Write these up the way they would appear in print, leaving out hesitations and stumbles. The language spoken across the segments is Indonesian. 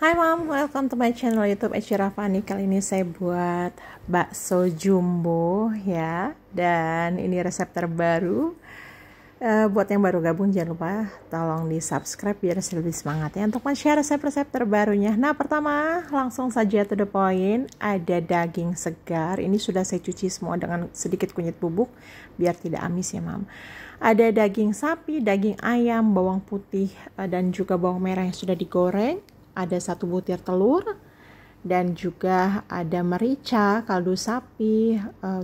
Hai Mom, welcome to my channel YouTube Eci Rafani. Kali ini saya buat bakso jumbo ya. Dan ini resep terbaru. Buat yang baru gabung jangan lupa tolong di subscribe biar saya lebih semangat ya untuk men-share resep-resep terbarunya. Nah pertama langsung saja to the point. Ada daging segar. Ini sudah saya cuci semua dengan sedikit kunyit bubuk biar tidak amis ya Mom. Ada daging sapi, daging ayam, bawang putih dan juga bawang merah yang sudah digoreng. Ada 1 butir telur dan juga ada merica, kaldu sapi,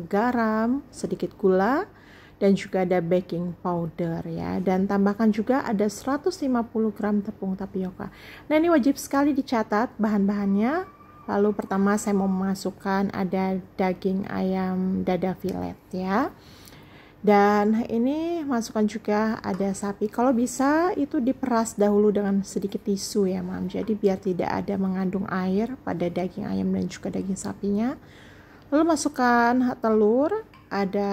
garam, sedikit gula dan juga ada baking powder ya. Dan tambahkan juga ada 150 gram tepung tapioka. Nah ini wajib sekali dicatat bahan-bahannya. Lalu pertama saya mau memasukkan ada daging ayam dada filet ya. Dan ini masukkan juga ada sapi. Kalau bisa itu diperas dahulu dengan sedikit tisu ya Mam. Jadi biar tidak ada mengandung air pada daging ayam dan juga daging sapinya. Lalu masukkan telur, ada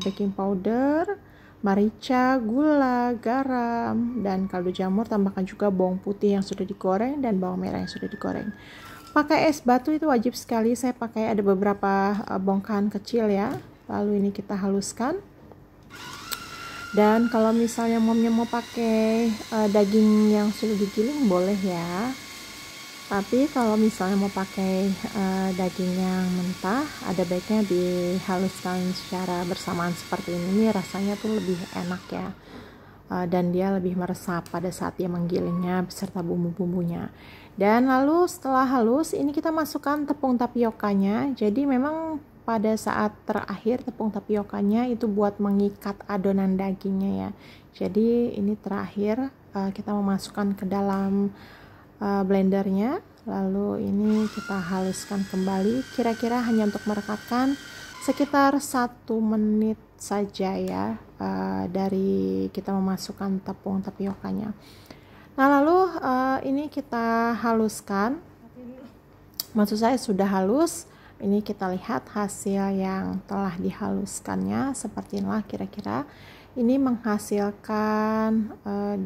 baking powder, merica, gula, garam, dan kaldu jamur. Tambahkan juga bawang putih yang sudah digoreng dan bawang merah yang sudah digoreng. Pakai es batu itu wajib sekali. Saya pakai ada beberapa bongkahan kecil ya. Lalu ini kita haluskan. Dan kalau misalnya momnya mau pakai daging yang sudah digiling boleh ya. Tapi kalau misalnya mau pakai daging yang mentah, ada baiknya dihaluskan secara bersamaan seperti ini. Rasanya tuh lebih enak ya. Dan dia lebih meresap pada saat dia menggilingnya beserta bumbu-bumbunya. Dan lalu setelah halus, ini kita masukkan tepung tapiokanya. Jadi memang pada saat terakhir tepung tapiokanya itu buat mengikat adonan dagingnya ya. Jadi ini terakhir kita memasukkan ke dalam blendernya. Lalu ini kita haluskan kembali. Kira-kira hanya untuk merekatkan sekitar 1 menit saja ya dari kita memasukkan tepung tapiokanya. Nah lalu ini kita haluskan. Maksud saya sudah halus. Ini kita lihat hasil yang telah dihaluskannya seperti inilah kira-kira. Ini menghasilkan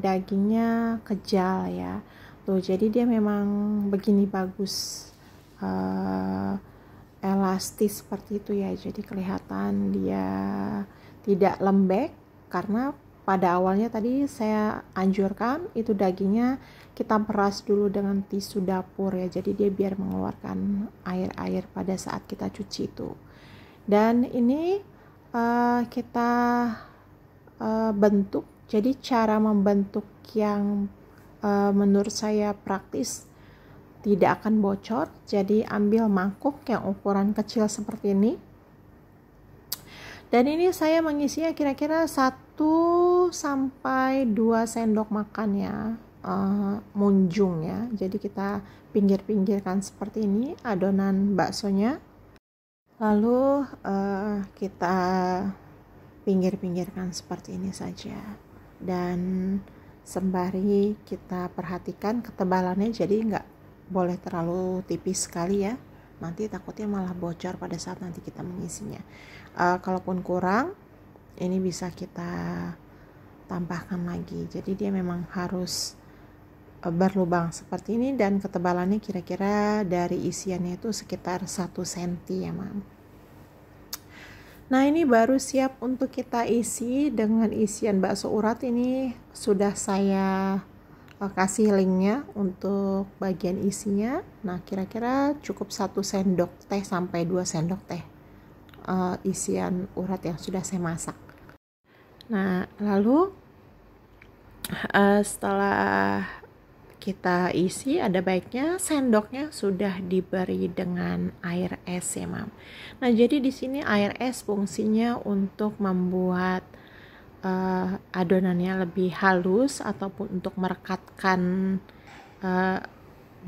dagingnya kejal ya. Tuh jadi dia memang begini bagus. Elastis seperti itu ya. Jadi kelihatan dia tidak lembek karena pada awalnya tadi saya anjurkan itu dagingnya kita peras dulu dengan tisu dapur ya. Jadi dia biar mengeluarkan air-air pada saat kita cuci itu. Dan ini kita bentuk. Jadi cara membentuk yang menurut saya praktis tidak akan bocor. Jadi ambil mangkuk yang ukuran kecil seperti ini. Dan ini saya mengisinya kira-kira 1 sampai 2 sendok makan ya. Munjung ya. Jadi kita pinggir-pinggirkan seperti ini adonan baksonya. Lalu kita pinggir-pinggirkan seperti ini saja. Dan sembari kita perhatikan ketebalannya, jadi nggak boleh terlalu tipis sekali ya. Nanti takutnya malah bocor pada saat nanti kita mengisinya. Kalaupun kurang, ini bisa kita tambahkan lagi. Jadi dia memang harus berlubang seperti ini dan ketebalannya kira-kira dari isiannya itu sekitar 1 cm ya Mam. Nah ini baru siap untuk kita isi dengan isian bakso urat. Ini sudah saya kasih linknya untuk bagian isinya. Nah kira-kira cukup 1 sendok teh sampai 2 sendok teh isian urat yang sudah saya masak. Nah lalu setelah kita isi ada baiknya sendoknya sudah diberi dengan air es ya Mam. Nah jadi di sini air es fungsinya untuk membuat adonannya lebih halus ataupun untuk merekatkan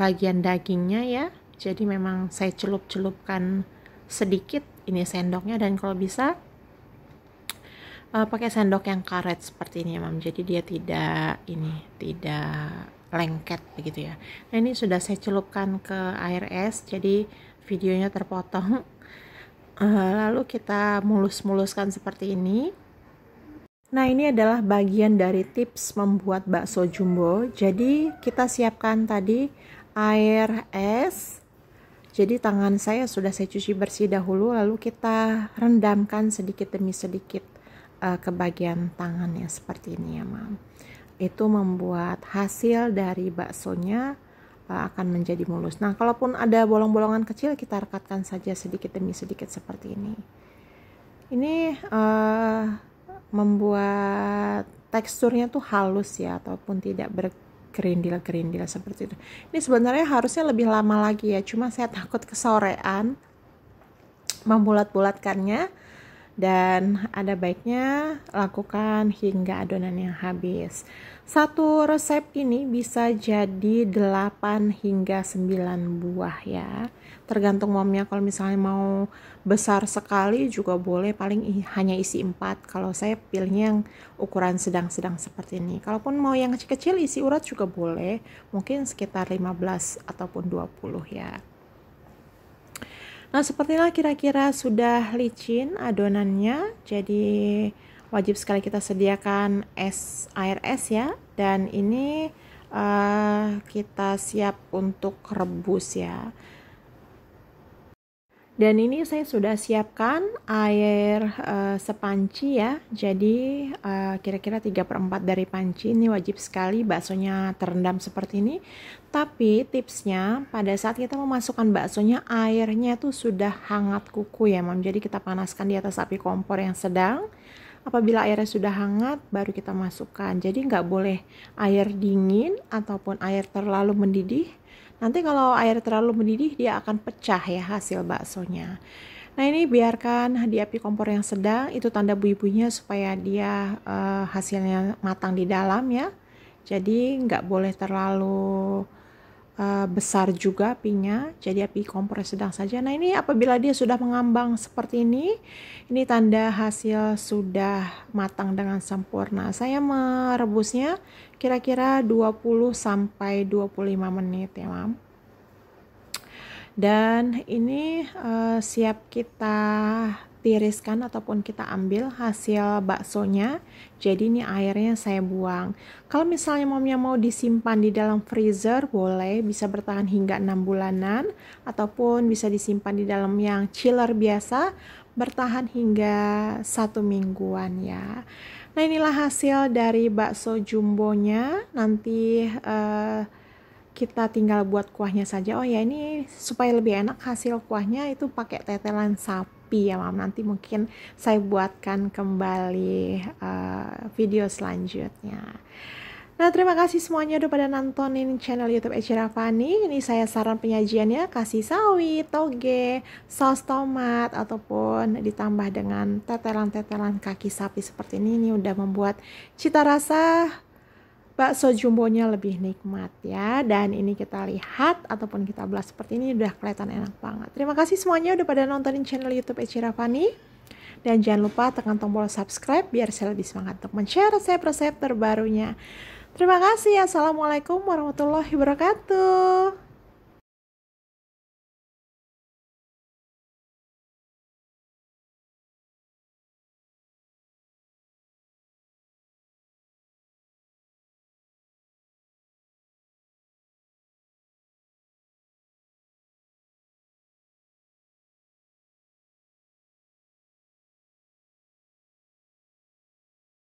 bagian dagingnya ya. Jadi memang saya celup-celupkan sedikit ini sendoknya, dan kalau bisa pakai sendok yang karet seperti ini ya Mam. Jadi dia tidak lengket begitu ya. Nah ini sudah saya celupkan ke air es, jadi videonya terpotong. Lalu kita mulus-muluskan seperti ini. Nah ini adalah bagian dari tips membuat bakso jumbo. Jadi kita siapkan tadi air es. Jadi tangan saya sudah saya cuci bersih dahulu, lalu kita rendamkan sedikit demi sedikit ke bagian tangannya seperti ini ya, Mam. Itu membuat hasil dari baksonya akan menjadi mulus. Nah, kalaupun ada bolong-bolongan kecil, kita rekatkan saja sedikit demi sedikit seperti ini. Ini membuat teksturnya tuh halus ya, ataupun tidak bergerindil-gerindil seperti itu. Ini sebenarnya harusnya lebih lama lagi ya, cuma saya takut kesorean membulat-bulatkannya, dan ada baiknya lakukan hingga adonannya habis. Satu resep ini bisa jadi 8 hingga 9 buah ya, tergantung momnya. Kalau misalnya mau besar sekali juga boleh, paling hanya isi 4. Kalau saya pilihnya yang ukuran sedang-sedang seperti ini. Kalaupun mau yang kecil-kecil isi urat juga boleh, mungkin sekitar 15 ataupun 20 ya. Nah, sepertilah kira-kira sudah licin adonannya. Jadi wajib sekali kita sediakan air es ya. Dan ini kita siap untuk rebus ya. Dan ini saya sudah siapkan air sepanci ya. Jadi kira-kira 3/4 dari panci. Ini wajib sekali baksonya terendam seperti ini. Tapi tipsnya pada saat kita memasukkan baksonya, airnya tuh sudah hangat kuku ya, Mam. Jadi kita panaskan di atas api kompor yang sedang. Apabila airnya sudah hangat, baru kita masukkan. Jadi nggak boleh air dingin ataupun air terlalu mendidih. Nanti kalau air terlalu mendidih, dia akan pecah ya hasil baksonya. Nah, ini biarkan di api kompor yang sedang. Itu tanda buih-buihnya supaya dia hasilnya matang di dalam ya. Jadi nggak boleh terlalu besar juga apinya, jadi api kompor sedang saja. Nah, ini apabila dia sudah mengambang seperti ini tanda hasil sudah matang dengan sempurna. Saya merebusnya kira-kira 20 sampai 25 menit ya, Mam. Dan ini siap kita tiriskan ataupun kita ambil hasil baksonya. Jadi ini airnya saya buang. Kalau misalnya momnya mau disimpan di dalam freezer, boleh, bisa bertahan hingga 6 bulanan, ataupun bisa disimpan di dalam yang chiller biasa, bertahan hingga 1 mingguan ya. Nah, inilah hasil dari bakso jumbonya. Nanti kita tinggal buat kuahnya saja. Oh ya, ini supaya lebih enak hasil kuahnya itu pakai tetelan sapi ya, Mam. Nanti mungkin saya buatkan kembali video selanjutnya. Nah, terima kasih semuanya udah pada nontonin channel YouTube Echira Fani. Ini saya saran penyajiannya, kasih sawi, toge, saus tomat, ataupun ditambah dengan tetelan-tetelan kaki sapi seperti ini. Ini udah membuat cita rasa bakso jumbonya lebih nikmat ya. Dan ini kita lihat ataupun kita belah seperti ini udah kelihatan enak banget. Terima kasih semuanya udah pada nontonin channel YouTube Echira Fani. Dan jangan lupa tekan tombol subscribe biar saya lebih semangat untuk men-share resep-resep terbarunya. Terima kasih. Assalamualaikum warahmatullahi wabarakatuh.